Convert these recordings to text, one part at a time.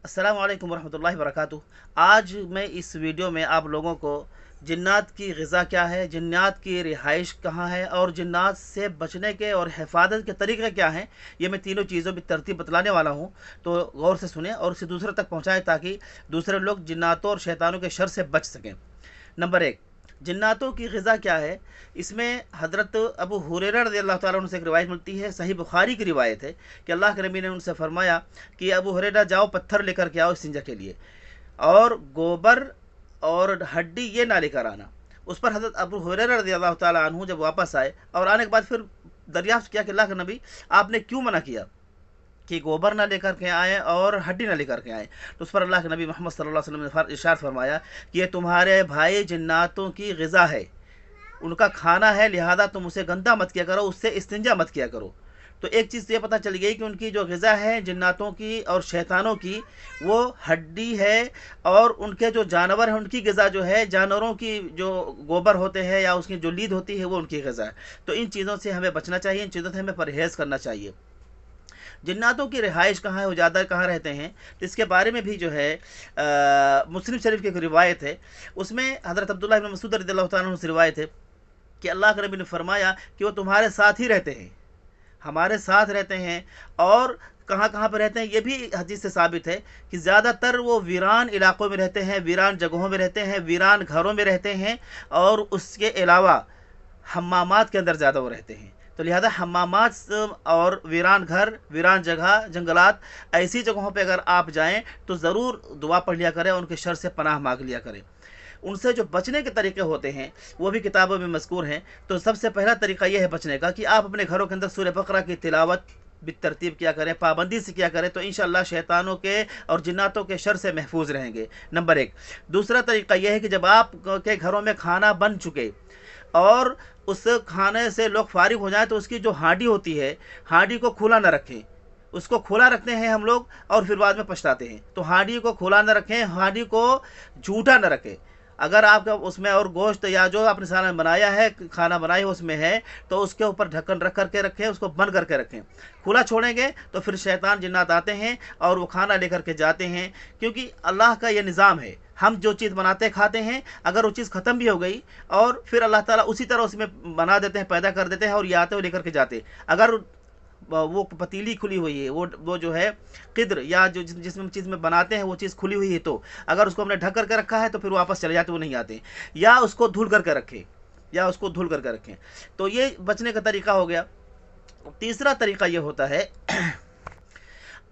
अस्सलाम वालेकुम वरहमतुल्लाहि वबरकातुहू। आज मैं इस वीडियो में आप लोगों को जिन्नात की ग़िज़ा क्या है, जिन्नात की रिहाइश कहाँ है और जिन्नात से बचने के और हिफाजत के तरीक़े क्या हैं, ये मैं तीनों चीज़ों की तरतीब बतलाने वाला हूँ। तो गौर से सुनें और इसे दूसरे तक पहुँचाएँ ताकि दूसरे लोग जिन्नातों और शैतानों के शर से बच सकें। नंबर एक, जिन्नातों की ग़िज़ा क्या है। इसमें हज़रत अबू हुरैरा रज़ियल्लाहु ताला अन्हु से एक रिवायत मिलती है, सही बुखारी की रिवायत है कि अल्लाह के नबी ने उनसे फरमाया कि अबू हुरैरा जाओ पत्थर लेकर के आओ इस्तिंजा के लिए, और गोबर और हड्डी ये ना लेकर आना। उस पर हज़रत अबू हुरैरा रज़ियल्लाहु ताला अन्हु जब वापस आए और आने के बाद फिर दरियाफ्त किया कि अल्लाह के नबी आपने क्यों मना किया कि गोबर ना लेकर के आए और हड्डी ना लेकर के आए। तो उस पर अल्लाह के नबी मोहम्मद सल्लल्लाहु अलैहि वसल्लम ने इरशाद फरमाया कि ये तुम्हारे भाई जिन्नातों की ग़िज़ा है, उनका खाना है, लिहाजा तुम उसे गंदा मत किया करो, उससे इस्तिंजा मत किया करो। तो एक चीज़ ये पता चल गई कि उनकी जो ग़िज़ा है जिन्नातों की और शैतानों की, वो हड्डी है, और उनके जो जानवर हैं उनकी ग़िज़ा जो है, जानवरों की जो गोबर होते हैं या उसकी जो लीद होती है वो उनकी ग़िज़ा है। तो इन चीज़ों से हमें बचना चाहिए, इन चीज़ों से हमें परहेज़ करना चाहिए। जिन्नातों की रिहाइश कहाँ है, वो ज़्यादा कहाँ रहते हैं, तो इसके बारे में भी जो है मुस्लिम शरीफ की एक रिवायत है, उसमें हज़रत अब्दुल्लाह इब्न मसूद रज़ियल्लाहु ताला अन्हु से रिवायत है कि अल्लाह के नबी ने फरमाया कि वो तुम्हारे साथ ही रहते हैं, हमारे साथ रहते हैं। और कहाँ कहाँ पर रहते हैं ये भी हदीस से साबित है कि ज़्यादातर वो वीरान इलाक़ों में रहते हैं, वीरान जगहों में रहते हैं, वीरान घरों में रहते हैं, और उसके अलावा हम्मामात के अंदर ज़्यादा वो रहते हैं। तो लिहाजा हम्मामात और वीरान घर, वीरान जगह, जंगलात, ऐसी जगहों पे अगर आप जाएं तो ज़रूर दुआ पढ़ लिया करें, उनके शर से पनाह मांग लिया करें। उनसे जो बचने के तरीके होते हैं वो भी किताबों में मज़कूर हैं। तो सबसे पहला तरीका यह है बचने का कि आप अपने घरों के अंदर सूरह बकरा की तिलावत बितरतीब किया करें, पाबंदी से किया करें, तो इंशाअल्लाह शैतानों के और जिन्नातों के शर से महफूज रहेंगे। नंबर एक। दूसरा तरीका यह है कि जब आप के घरों में खाना बन चुके और उस खाने से लोग फारिग हो जाएं तो उसकी जो हांडी होती है, हांडी को खुला ना रखें। उसको खुला रखते हैं हम लोग और फिर बाद में पछताते हैं। तो हांडी को खुला ना रखें, हांडी को झूठा ना रखें। अगर आपका उसमें और गोश्त या जो आपने सालन बनाया है, खाना बनाई उसमें है, तो उसके ऊपर ढक्कन रख करके रखें, उसको बंद करके रखें। खुला छोड़ेंगे तो फिर शैतान जिन्नात आते हैं और वो खाना लेकर के जाते हैं, क्योंकि अल्लाह का ये निज़ाम है, हम जो चीज़ बनाते खाते हैं, अगर वो चीज़ ख़त्म भी हो गई और फिर अल्लाह ताला उसी तरह उसमें बना देते हैं, पैदा कर देते हैं, और ये आते हुए लेकर के जाते। अगर वो पतीली खुली हुई है, वो जो है क़िद्र या जो जिसमें चीज़ में बनाते हैं वो चीज़ खुली हुई है, तो अगर उसको हमने ढक करके रखा है तो फिर वापस चले जाते, वो नहीं आते। या उसको धुल करके रखें, या उसको धुल करके रखें। तो ये बचने का तरीका हो गया। तीसरा तरीका ये होता है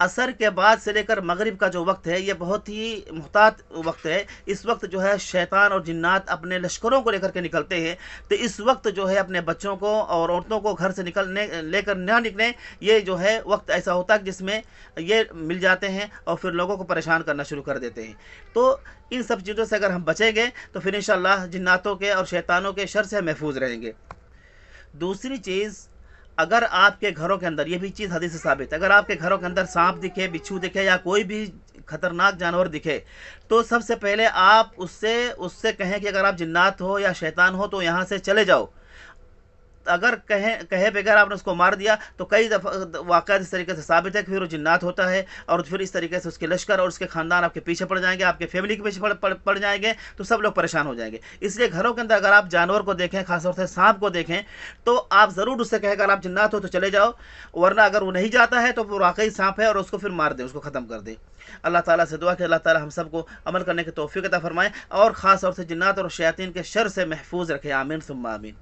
असर के बाद से लेकर मगरिब का जो वक्त है, ये बहुत ही मुहतात वक्त है। इस वक्त जो है शैतान और जिन्नात अपने लश्करों को लेकर के निकलते हैं। तो इस वक्त जो है अपने बच्चों को और औरतों को घर से निकलने लेकर ना निकलें। ये जो है वक्त ऐसा होता है जिसमें ये मिल जाते हैं और फिर लोगों को परेशान करना शुरू कर देते हैं। तो इन सब चीज़ों से अगर हम बचेंगे तो फिर इंशाअल्लाह जिन्नातों के और शैतानों के शर से महफूज रहेंगे। दूसरी चीज़, अगर आपके घरों के अंदर, ये भी चीज़ हदीस से साबित है, अगर आपके घरों के अंदर सांप दिखे, बिच्छू दिखे या कोई भी खतरनाक जानवर दिखे, तो सबसे पहले आप उससे कहें कि अगर आप जिन्नात हो या शैतान हो तो यहाँ से चले जाओ। अगर कहे बगैर आपने उसको मार दिया तो कई दफ़ा वाक़यात इस तरीके से साबित है कि फिर वो जिन्नात होता है, और फिर इस तरीके से उसके लश्कर और उसके ख़ानदान आपके पीछे पड़ जाएंगे, आपके फैमिली के पीछे पड़ जाएंगे, तो सब लोग परेशान हो जाएंगे। इसलिए घरों के अंदर अगर आप जानवर को देखें, खासतौर से सांप को देखें, तो आप ज़रूर उससे कहें अगर आप जिन्नात हो तो चले जाओ, वरना अगर वो नहीं जाता है तो वो वाकई सांप है और उसको फिर मार दें, उसको ख़त्म कर दें। अल्लाह ताला से दुआ कि अल्लाह ताला हम सबको अमल करने की तौफीक अता फरमाएँ और ख़ास तौर से जिन्नात और शयातीन के शर से महफूज रखे। आमीन सुम्मा आमीन।